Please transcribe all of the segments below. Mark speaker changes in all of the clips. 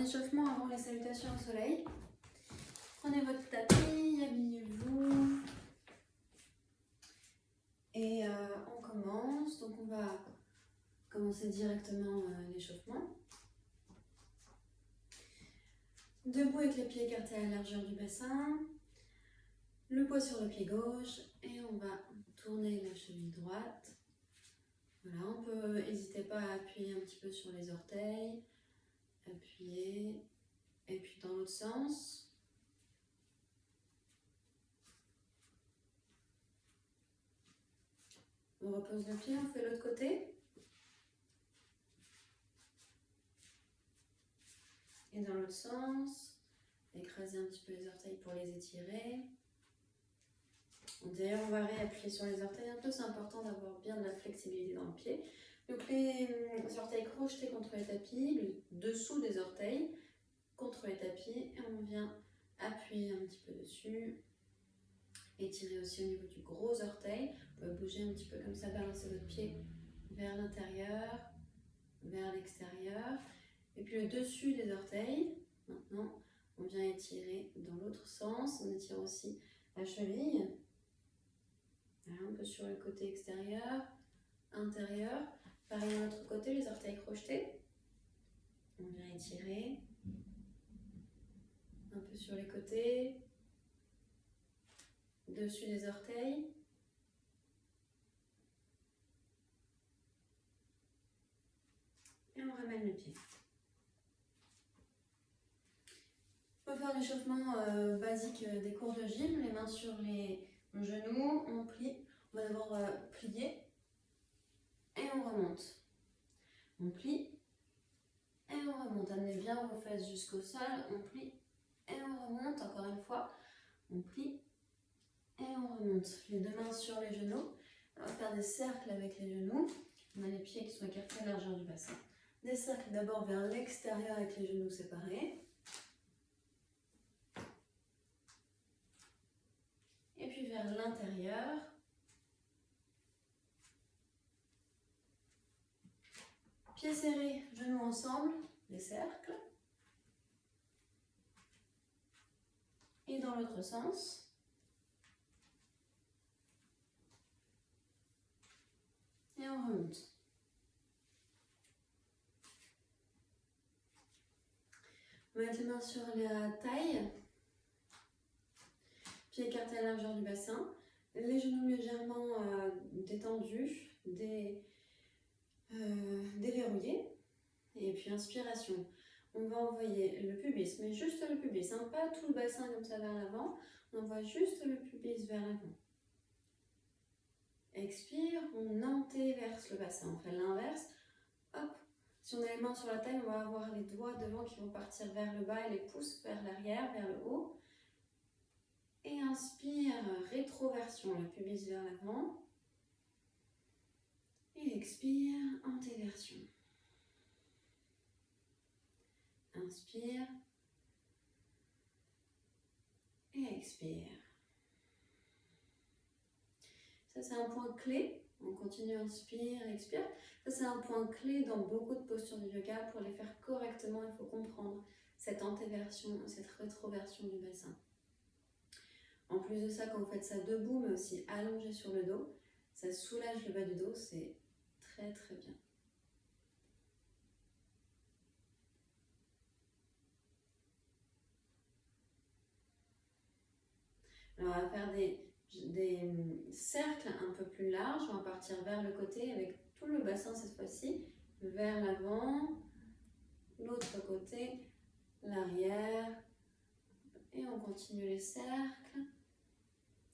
Speaker 1: échauffement avant les salutations au soleil. Prenez votre tapis, habillez-vous. Et on commence. Donc on va commencer directement l'échauffement. Debout avec les pieds écartés à la largeur du bassin. Le poids sur le pied gauche. Et on va tourner la cheville droite. Voilà, on peut, n'hésitez pas à appuyer un petit peu sur les orteils. Appuyer. Et puis dans l'autre sens. On repose le pied, on fait l'autre côté. Et dans l'autre sens, écraser un petit peu les orteils pour les étirer. D'ailleurs, on va réappuyer sur les orteils un peu, c'est important d'avoir bien de la flexibilité dans le pied. Donc les orteils crochetés contre les tapis, le dessous des orteils contre les tapis, et on vient appuyer un petit peu dessus. Étirez aussi au niveau du gros orteil. Vous pouvez bouger un petit peu comme ça, balancer votre pied vers l'intérieur, vers l'extérieur. Et puis le dessus des orteils, maintenant, on vient étirer dans l'autre sens. On étire aussi la cheville. Voilà, un peu sur le côté extérieur, intérieur. Pareil de l'autre côté, les orteils crochetés. On vient étirer. Un peu sur les côtés. Dessus des orteils. Et on ramène le pied. On va faire l'échauffement basique des cours de gym. Les mains sur les genoux, on plie. On va d'abord plier et on remonte. On plie et on remonte. Amenez bien vos fesses jusqu'au sol. On plie et on remonte. Encore une fois, on plie et on remonte. Les deux mains sur les genoux. On va faire des cercles avec les genoux. On a les pieds qui sont écartés à la largeur du bassin. Des cercles d'abord vers l'extérieur avec les genoux séparés. Et puis vers l'intérieur. Pieds serrés, genoux ensemble, des cercles. Et dans l'autre sens. Et on remonte. On va mettre les mains sur la taille. Pieds écartés à la largeur du bassin. Les genoux légèrement détendus, déverrouillés. Et puis inspiration. On va envoyer le pubis, mais juste le pubis, hein, pas tout le bassin comme ça vers l'avant. On envoie juste le pubis vers l'avant. Expire, on antéverse le bassin. On fait l'inverse. Hop. Si on a les mains sur la taille, on va avoir les doigts devant qui vont partir vers le bas et les pouces vers l'arrière, vers le haut. Et inspire, rétroversion, le pubis vers l'avant. Et expire, antéversion. Inspire. Et expire. Ça, c'est un point clé. On continue, inspire, expire. Ça, c'est un point clé dans beaucoup de postures du yoga. Pour les faire correctement, il faut comprendre cette antéversion, cette rétroversion du bassin. En plus de ça, quand vous faites ça debout, mais aussi allongé sur le dos, ça soulage le bas du dos, c'est très très bien. Alors, on va faire des cercles un peu plus larges. On va partir vers le côté avec tout le bassin cette fois-ci, vers l'avant, l'autre côté, l'arrière, et on continue les cercles.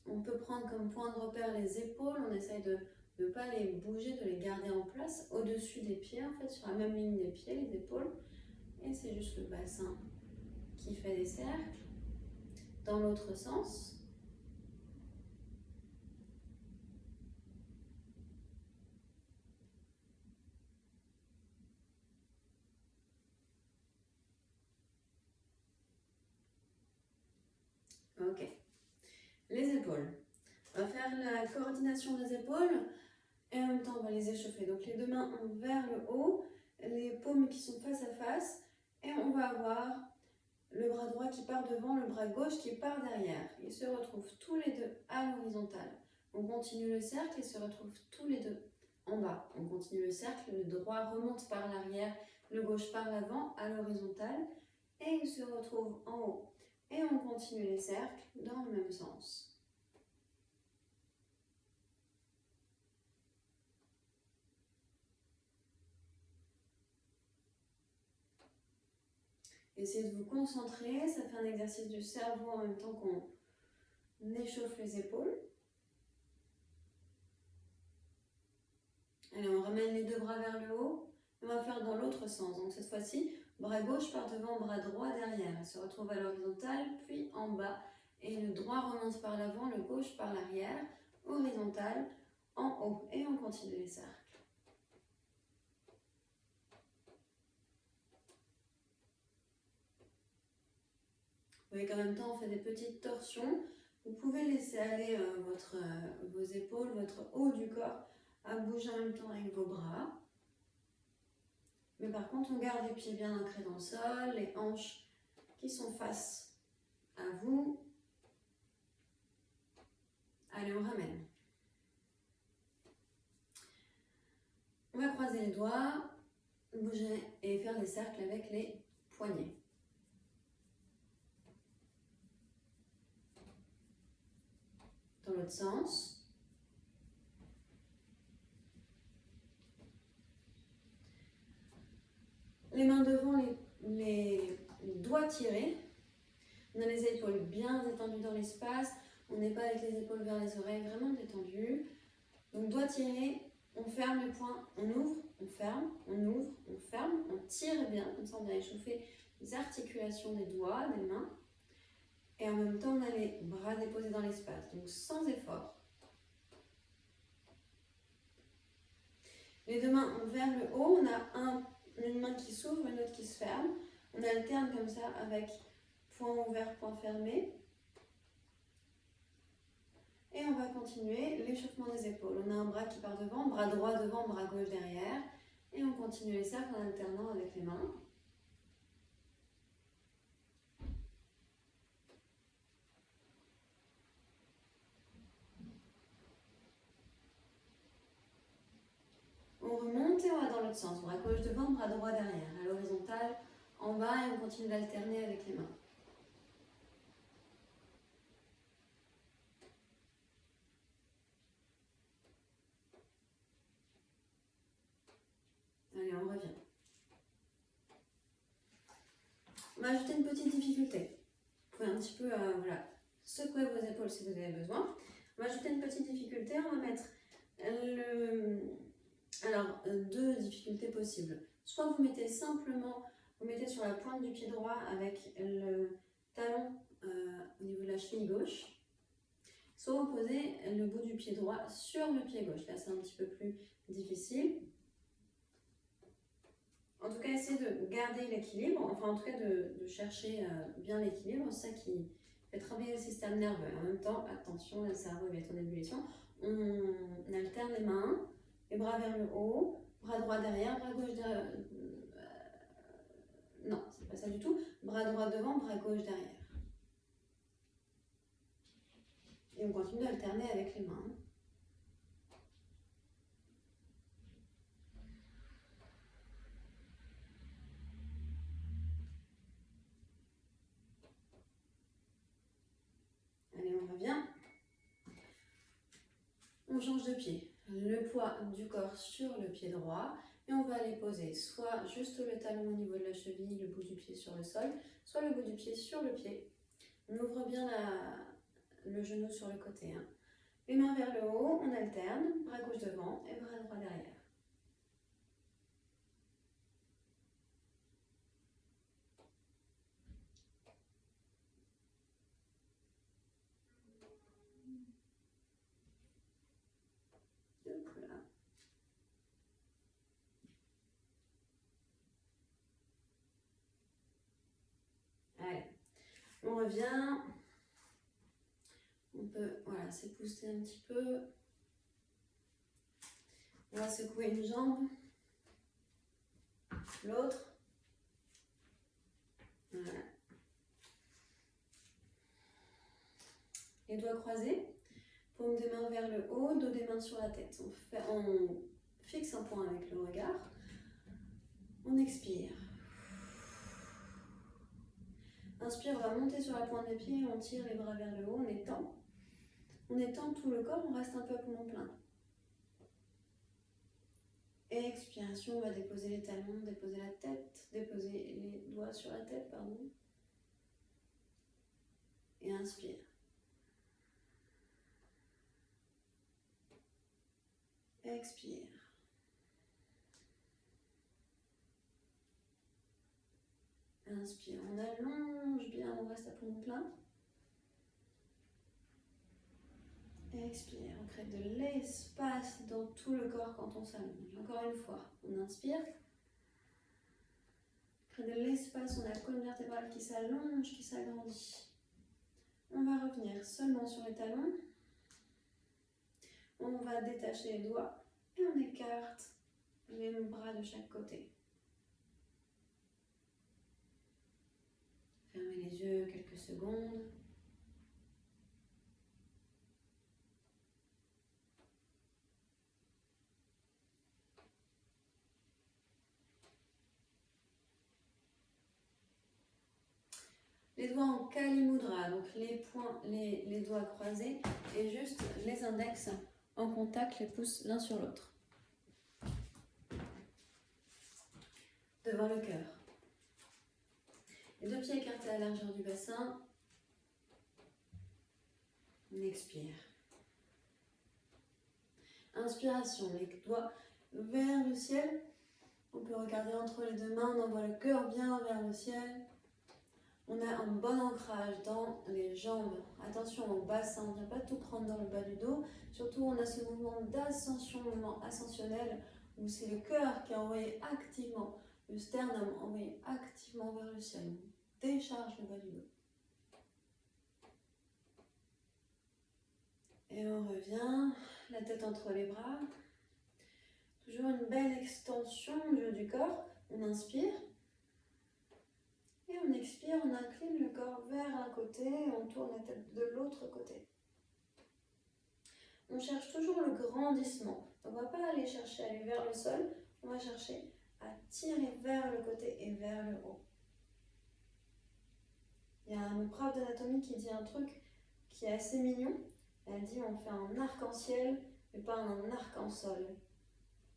Speaker 1: On peut prendre comme point de repère les épaules. On essaye de ne pas les bouger, de les garder en place au-dessus des pieds, en fait, sur la même ligne des pieds, les épaules. Et c'est juste le bassin qui fait des cercles. Dans l'autre sens. Ok. Les épaules. On va faire la coordination des épaules et en même temps on va les échauffer. Donc les deux mains vers le haut, les paumes qui sont face à face Et on va avoir le bras droit qui part devant, le bras gauche qui part derrière. Ils se retrouvent tous les deux à l'horizontale. On continue le cercle et se retrouvent tous les deux en bas. On continue le cercle, le droit remonte par l'arrière, le gauche par l'avant à l'horizontale et ils se retrouvent en haut. Et on continue les cercles dans le même sens. Essayez de vous concentrer, ça fait un exercice du cerveau en même temps qu'on échauffe les épaules. Allez, on ramène les deux bras vers le haut. On va faire dans l'autre sens. Donc cette fois-ci, bras gauche par devant, bras droit derrière. Elle se retrouve à l'horizontale, puis en bas. Et le droit remonte par l'avant, le gauche par l'arrière, horizontale, en haut. Et on continue les cercles. Vous voyez qu'en même temps, on fait des petites torsions. Vous pouvez laisser aller vos épaules, votre haut du corps à bouger en même temps avec vos bras. Mais par contre, on garde les pieds bien ancrés dans le sol, les hanches qui sont face à vous. Allez, on ramène. On va croiser les doigts, bouger et faire des cercles avec les poignets. Dans l'autre sens. Les mains devant, les doigts tirés. On a les épaules bien détendues dans l'espace. On n'est pas avec les épaules vers les oreilles, vraiment détendues. Donc doigts tirés, on ferme les poings, on ouvre, on ferme, on ouvre, on ferme. On tire bien, comme ça on vient échauffer les articulations des doigts, des mains. Et en même temps, on a les bras déposés dans l'espace, donc sans effort. Les deux mains vers le haut, on a une main qui s'ouvre, une autre qui se ferme. On alterne comme ça avec point ouvert, point fermé. Et on va continuer l'échauffement des épaules. On a un bras qui part devant, bras droit devant, bras gauche derrière. Et on continue les cercles en alternant avec les mains. On remonte et on va dans l'autre sens. Bras gauche devant, bras droit derrière. À l'horizontale, en bas, et on continue d'alterner avec les mains. Allez, on revient. On va ajouter une petite difficulté. Vous pouvez un petit peu secouer vos épaules si vous avez besoin. On va ajouter une petite difficulté. On va mettre deux difficultés possibles. Soit vous mettez sur la pointe du pied droit avec le talon au niveau de la cheville gauche. Soit vous posez le bout du pied droit sur le pied gauche. Là, c'est un petit peu plus difficile. En tout cas, essayez de garder l'équilibre, enfin en tout cas de chercher bien l'équilibre. C'est ça qui fait travailler le système nerveux. En même temps, attention, le cerveau va être en ébullition. On alterne les mains, les bras vers le haut, bras droit derrière, bras gauche derrière. Non, c'est pas ça du tout. Bras droit devant, bras gauche derrière. Et on continue d'alterner avec les mains. Allez, on revient. On change de pied. Le poids du corps sur le pied droit. Et on va aller poser soit juste le talon au niveau de la cheville, le bout du pied sur le sol, soit le bout du pied sur le pied. On ouvre bien le genou sur le côté. Les mains vers le haut, on alterne, bras gauche devant et bras droit derrière. Allez, on revient. On peut s'épouster un petit peu. On va secouer une jambe, l'autre. Voilà. Les doigts croisés, paume des mains vers le haut, dos des mains sur la tête. On fixe un point avec le regard. On expire. Inspire, on va monter sur la pointe des pieds, on tire les bras vers le haut, on étend. On étend tout le corps, on reste un peu à poumon plein. Expiration, on va déposer les talons, déposer la tête, déposer les doigts sur la tête, pardon. Et inspire. Expire. Inspire, on allonge bien, on reste à poumon plein. Expire, on crée de l'espace dans tout le corps quand on s'allonge. Encore une fois, on inspire. Crée de l'espace, on a la colonne vertébrale qui s'allonge, qui s'agrandit. On va revenir seulement sur les talons. On va détacher les doigts et on écarte les bras de chaque côté. Fermez les yeux quelques secondes. Les doigts en Kali Mudra, donc les doigts croisés et juste les index en contact, les pouces l'un sur l'autre. Devant le cœur. Les deux pieds écartés à la largeur du bassin. On expire. Inspiration, les doigts vers le ciel. On peut regarder entre les deux mains, on envoie le cœur bien vers le ciel. On a un bon ancrage dans les jambes. Attention au bassin, on ne vient pas tout prendre dans le bas du dos. Surtout, on a ce mouvement d'ascension, mouvement ascensionnel, où c'est le cœur qui est envoyé activement, le sternum envoyé activement vers le ciel. On décharge le bas du dos. Et on revient, la tête entre les bras. Toujours une belle extension du haut du corps. On inspire. Et on expire, on incline le corps vers un côté et on tourne la tête de l'autre côté. On cherche toujours le grandissement. On ne va pas aller chercher à aller vers le sol, on va chercher à tirer vers le côté et vers le haut. Il y a une prof d'anatomie qui dit un truc qui est assez mignon. Elle dit on fait un arc-en-ciel mais pas un arc-en-sol.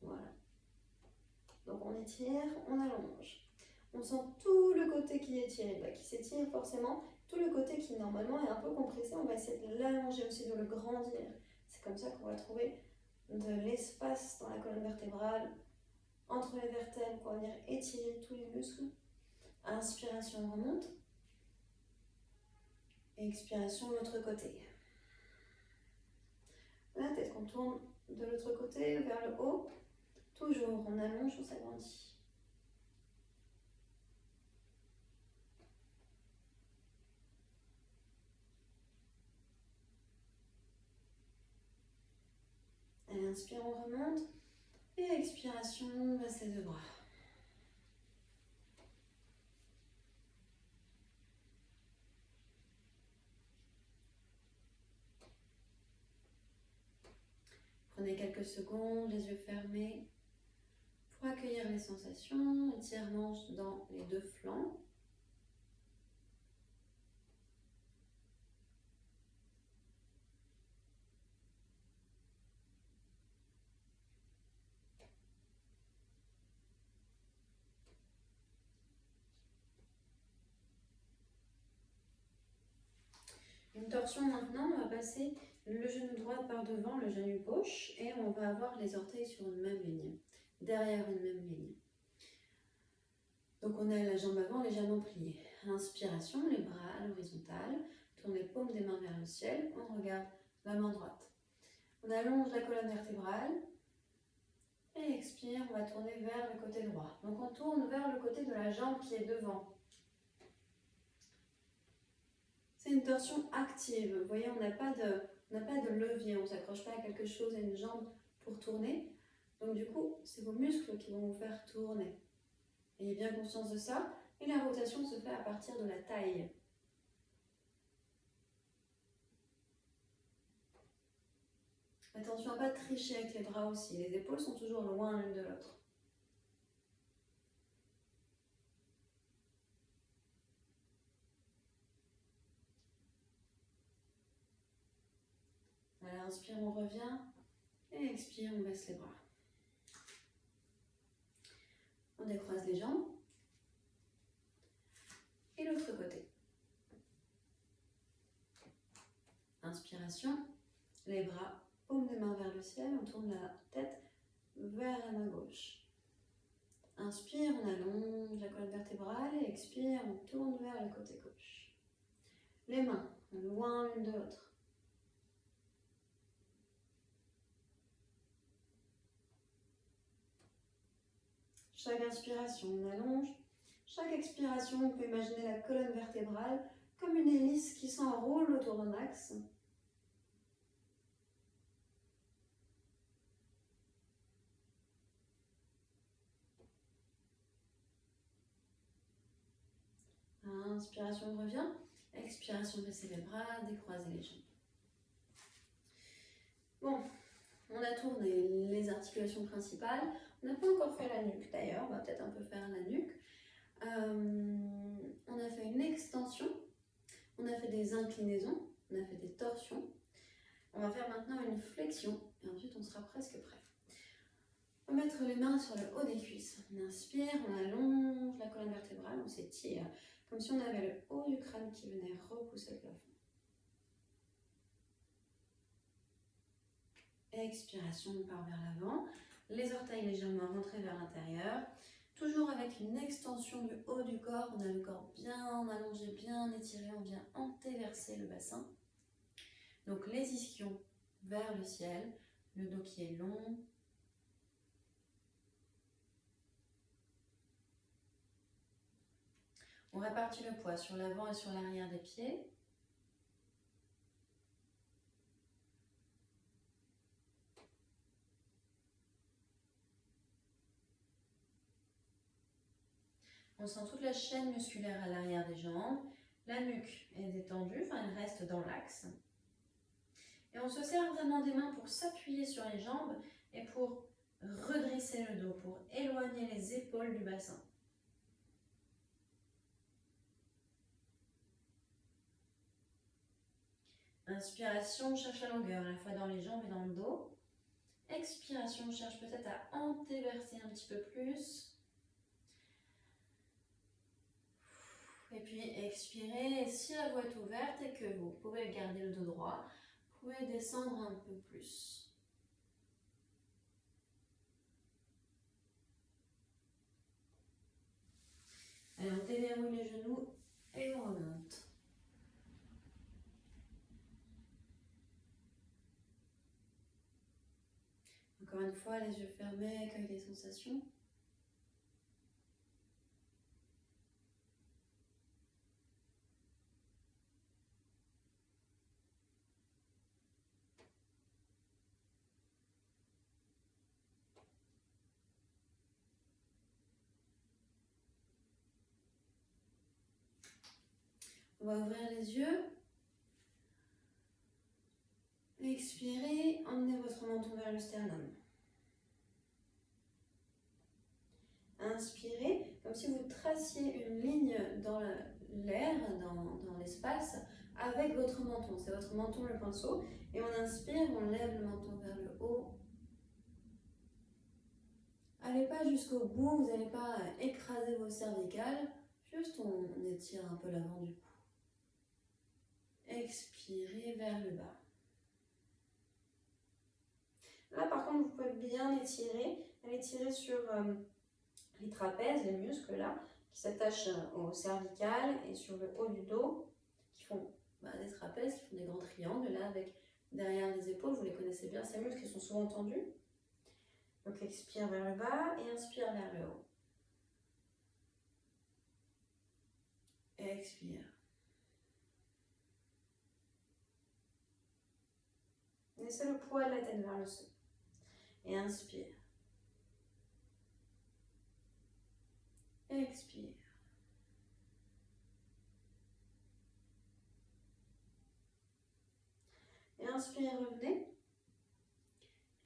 Speaker 1: Voilà. Donc on étire, on allonge. On sent tout le côté qui est étiré, qui s'étire forcément. Tout le côté qui normalement est un peu compressé, on va essayer de l'allonger aussi, de le grandir. C'est comme ça qu'on va trouver de l'espace dans la colonne vertébrale, entre les vertèbres, pour venir étirer tous les muscles. Inspiration, on remonte. Expiration, l'autre côté. La tête qu'on tourne de l'autre côté, vers le haut. Toujours, on allonge, on s'agrandit. Allez, inspire, on remonte. Et expiration, on baisse les deux bras. Prenez quelques secondes, les yeux fermés, pour accueillir les sensations, étirement dans les deux flancs. Une torsion maintenant, on va passer le genou droit par devant, le genou gauche, et on va avoir les orteils sur une même ligne, derrière une même ligne. Donc on a la jambe avant légèrement pliée. Inspiration, les bras à l'horizontale, tourne les paumes des mains vers le ciel, on regarde la main droite. On allonge la colonne vertébrale, et expire, on va tourner vers le côté droit. Donc on tourne vers le côté de la jambe qui est devant. C'est une torsion active. Vous voyez, on n'a pas de levier, on ne s'accroche pas à quelque chose, à une jambe pour tourner. Donc du coup, c'est vos muscles qui vont vous faire tourner. Ayez bien conscience de ça. Et la rotation se fait à partir de la taille. Attention à ne pas tricher avec les bras aussi. Les épaules sont toujours loin l'une de l'autre. Alors, inspire, on revient. Et expire, on baisse les bras. On décroise les jambes. Et l'autre côté. Inspiration, les bras, paume des mains vers le ciel, on tourne la tête vers la main gauche. Inspire, on allonge la colonne vertébrale et expire, on tourne vers le côté gauche. Les mains, loin l'une de l'autre. Chaque inspiration, on allonge. Chaque expiration, on peut imaginer la colonne vertébrale comme une hélice qui s'enroule autour d'un axe. Inspiration, on revient. Expiration, baisser les bras, décroiser les jambes. Bon, on a tourné les articulations principales. On n'a pas encore fait la nuque d'ailleurs, on va peut-être un peu faire la nuque. On a fait une extension, on a fait des inclinaisons, on a fait des torsions. On va faire maintenant une flexion et ensuite on sera presque prêt. On va mettre les mains sur le haut des cuisses. On inspire, on allonge la colonne vertébrale, on s'étire comme si on avait le haut du crâne qui venait repousser le plafond. Expiration, on part vers l'avant. Les orteils légèrement rentrés vers l'intérieur. Toujours avec une extension du haut du corps. On a le corps bien allongé, bien étiré. On vient antéverser le bassin. Donc les ischions vers le ciel. Le dos qui est long. On répartit le poids sur l'avant et sur l'arrière des pieds. On sent toute la chaîne musculaire à l'arrière des jambes. La nuque est détendue, enfin elle reste dans l'axe. Et on se sert vraiment des mains pour s'appuyer sur les jambes et pour redresser le dos, pour éloigner les épaules du bassin. Inspiration, on cherche la longueur, à la fois dans les jambes et dans le dos. Expiration, on cherche peut-être à antéverser un petit peu plus. Et puis expirez, et si la voie est ouverte et que vous pouvez garder le dos droit, vous pouvez descendre un peu plus. Allez, on déverrouille les genoux et on remonte. Encore une fois, les yeux fermés, accueille les sensations. On va ouvrir les yeux. Expirez, emmenez votre menton vers le sternum. Inspirez, comme si vous traciez une ligne dans l'air, dans l'espace, avec votre menton. C'est votre menton le pinceau. Et on inspire, on lève le menton vers le haut. Allez pas jusqu'au bout, vous n'allez pas écraser vos cervicales. Juste on étire un peu l'avant du cou. Expirez vers le bas. Là par contre, vous pouvez bien étirer. Allez tirer sur les trapèzes, les muscles là, qui s'attachent au cervical et sur le haut du dos, qui font des trapèzes, qui font des grands triangles là avec derrière les épaules. Vous les connaissez bien, ces muscles qui sont souvent tendus. Donc expire vers le bas et inspire vers le haut. Expire. Laissez le poids de la tête vers le sol. Et inspire. Expire. Inspirez, revenez.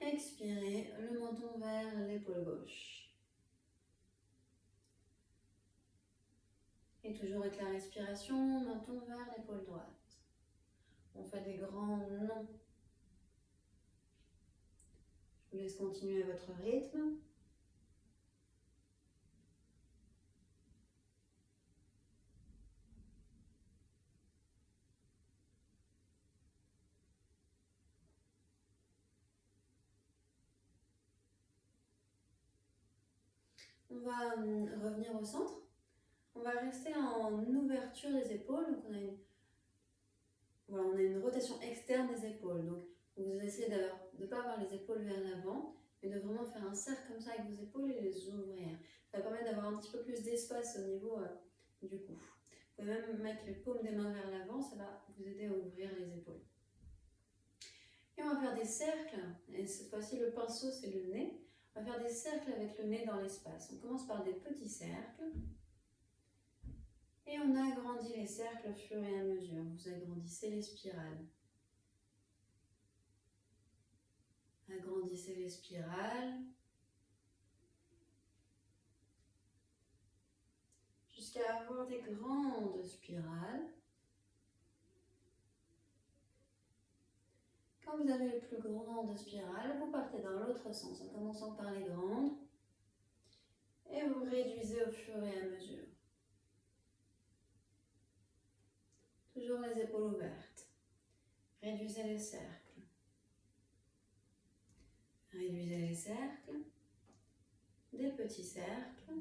Speaker 1: Expirez, le menton vers l'épaule gauche. Et toujours avec la respiration, menton vers l'épaule droite. On fait des grands non. Je vous laisse continuer à votre rythme. On va revenir au centre. On va rester en ouverture des épaules. Donc on a une rotation externe des épaules. Donc vous essayez de ne pas avoir les épaules vers l'avant, mais de vraiment faire un cercle comme ça avec vos épaules et les ouvrir. Ça va permettre d'avoir un petit peu plus d'espace au niveau du cou. Vous pouvez même mettre les paumes des mains vers l'avant, ça va vous aider à ouvrir les épaules. Et on va faire des cercles, et cette fois-ci le pinceau c'est le nez. On va faire des cercles avec le nez dans l'espace. On commence par des petits cercles. Et on agrandit les cercles au fur et à mesure. Vous agrandissez les spirales. Agrandissez les spirales. Jusqu'à avoir des grandes spirales. Quand vous avez les plus grandes spirales, vous partez dans l'autre sens en commençant par les grandes. Et vous réduisez au fur et à mesure. Toujours les épaules ouvertes. Réduisez les cercles. Réduisez les cercles. Des petits cercles.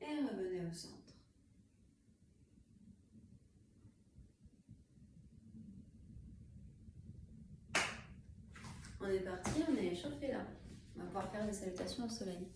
Speaker 1: Et revenez au centre. On est parti, on est échauffé là. On va pouvoir faire les salutations au soleil.